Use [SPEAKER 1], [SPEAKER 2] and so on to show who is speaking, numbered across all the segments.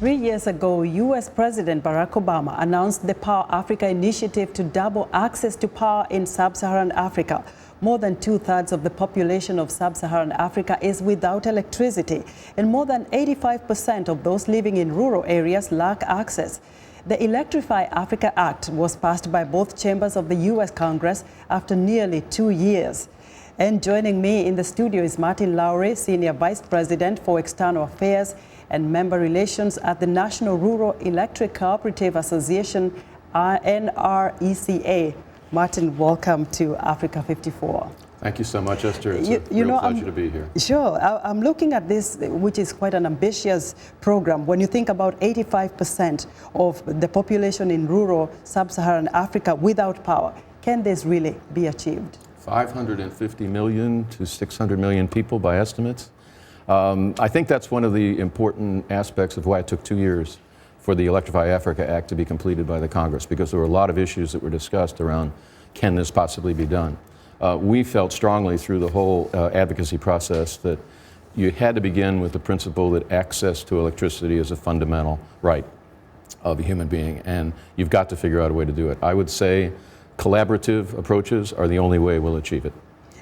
[SPEAKER 1] 3 years ago, U.S. President Barack Obama announced the Power Africa initiative to double access to power in sub-Saharan Africa. More than 2/3 of the population of sub-Saharan Africa is without electricity, and more than 85% of those living in rural areas lack access. The Electrify Africa Act was passed by both chambers of the U.S. Congress after nearly 2 years. And joining me in the studio is Martin Lowery, Senior Vice President for External Affairs and Member Relations at the National Rural Electric Cooperative Association, NRECA. Martin, welcome to Africa 54.
[SPEAKER 2] Thank you so much, Esther. It's a real pleasure to be here.
[SPEAKER 1] Sure. I'm looking at this, which is quite an ambitious program. When you think about 85% of the population in rural sub-Saharan Africa without power, can this really be achieved?
[SPEAKER 2] 550 million to 600 million people by estimates. I think that's one of the important aspects of why it took 2 years for the Electrify Africa Act to be completed by the Congress, because there were a lot of issues that were discussed around, can this possibly be done? We felt strongly through the whole advocacy process that you had to begin with the principle that access to electricity is a fundamental right of a human being, and you've got to figure out a way to do it. I would say collaborative approaches are the only way we'll achieve it.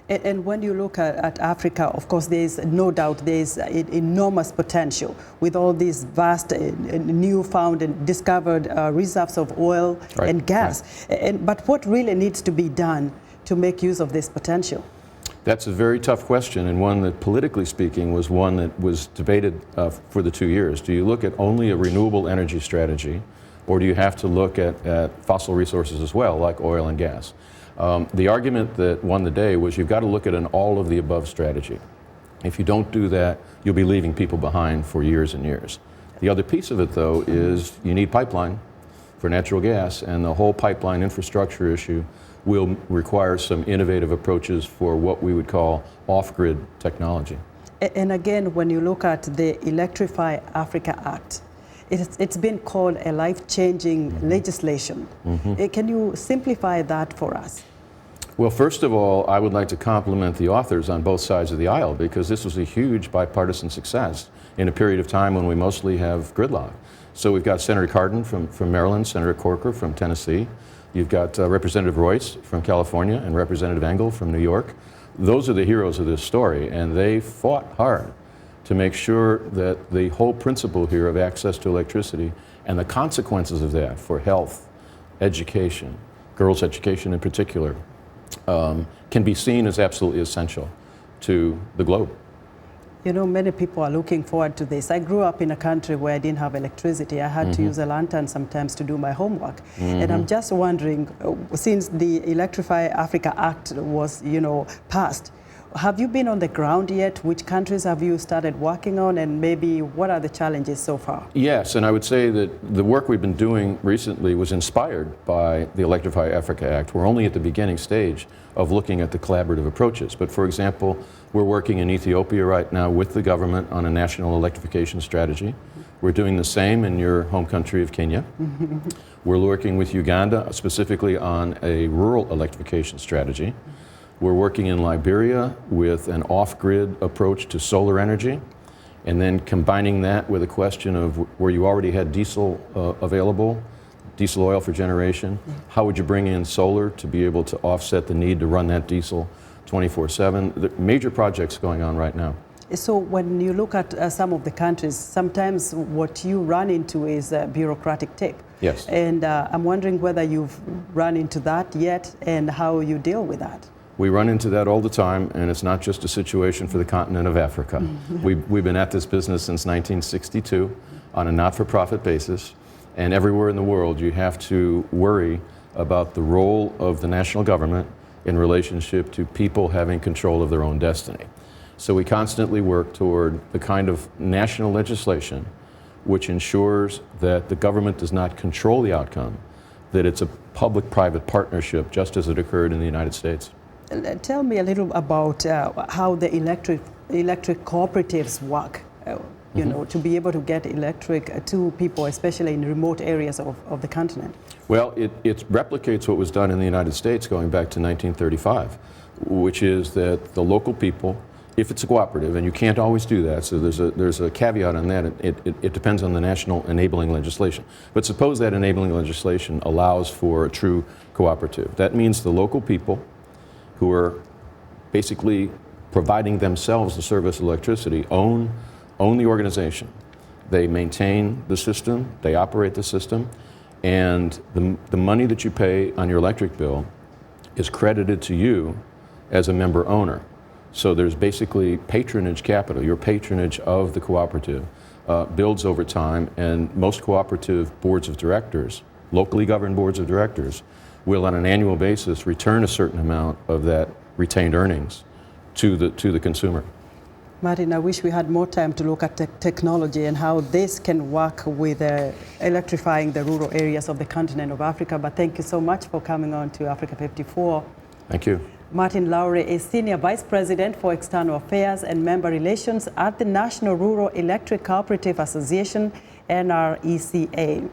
[SPEAKER 1] And when you look at Africa, of course, there's no doubt there's enormous potential with all these vast, newfound and discovered reserves of oil and gas. Right. But what really needs to be done to make use of this potential?
[SPEAKER 2] That's a very tough question, and one that, politically speaking, was one that was debated for the 2 years. Do you look at only a renewable energy strategy, or do you have to look at fossil resources as well, like oil and gas? The argument that won the day was you've got to look at an all-of-the-above strategy. If you don't do that, you'll be leaving people behind for years and years. The other piece of it, though, is you need pipeline for natural gas, and the whole pipeline infrastructure issue will require some innovative approaches for what we would call off-grid technology.
[SPEAKER 1] And again, when you look at the Electrify Africa Act, it's been called a life-changing legislation. Can you simplify that for us?
[SPEAKER 2] Well, first of all, I would like to compliment the authors on both sides of the aisle, because this was a huge bipartisan success in a period of time when we mostly have gridlock. So we've got Senator Cardin from Maryland, Senator Corker from Tennessee. You've got Representative Royce from California and Representative Engel from New York. Those are the heroes of this story, and they fought hard to make sure that the whole principle here of access to electricity and the consequences of that for health, education, girls' education in particular, can be seen as absolutely essential to the globe.
[SPEAKER 1] You know, many people are looking forward to this. I grew up in a country where I didn't have electricity. I had to use a lantern sometimes to do my homework. And I'm just wondering, since the Electrify Africa Act was, passed, have you been on the ground yet? Which countries have you started working on, and maybe what are the challenges so far?
[SPEAKER 2] Yes, and I would say that the work we've been doing recently was inspired by the Electrify Africa Act. We're only at the beginning stage of looking at the collaborative approaches. But for example, we're working in Ethiopia right now with the government on a national electrification strategy. We're doing the same in your home country of Kenya. We're working with Uganda specifically on a rural electrification strategy. We're working in Liberia with an off-grid approach to solar energy, and then combining that with a question of where you already had diesel available, diesel oil for generation, how would you bring in solar to be able to offset the need to run that diesel 24/7? The major projects going on right now.
[SPEAKER 1] So when you look at some of the countries, sometimes what you run into is bureaucratic tape.
[SPEAKER 2] Yes. And
[SPEAKER 1] I'm wondering whether you've run into that yet and how you deal with that.
[SPEAKER 2] We run into that all the time, and it's not just a situation for the continent of Africa. We've been at this business since 1962 on a not-for-profit basis, and everywhere in the world you have to worry about the role of the national government in relationship to people having control of their own destiny. So we constantly work toward the kind of national legislation which ensures that the government does not control the outcome, that it's a public-private partnership, just as it occurred in the United States.
[SPEAKER 1] Tell me a little about how the electric cooperatives work, to be able to get electric to people, especially in remote areas of the continent.
[SPEAKER 2] Well, it replicates what was done in the United States going back to 1935, which is that the local people if it's a cooperative, and you can't always do that, so there's a caveat on that, it depends on the national enabling legislation. But suppose that enabling legislation allows for a true cooperative. That means the local people who are basically providing themselves the service of electricity own the organization. They maintain the system, they operate the system, and the money that you pay on your electric bill is credited to you as a member owner. So there's basically patronage capital. Your patronage of the cooperative builds over time, and most cooperative boards of directors, locally governed boards of directors, will on an annual basis return a certain amount of that retained earnings to the consumer.
[SPEAKER 1] Martin, I wish we had more time to look at technology and how this can work with electrifying the rural areas of the continent of Africa, but thank you so much for coming on to Africa 54.
[SPEAKER 2] Thank you.
[SPEAKER 1] Martin Lowery is Senior Vice President for External Affairs and Member Relations at the National Rural Electric Cooperative Association, NRECA.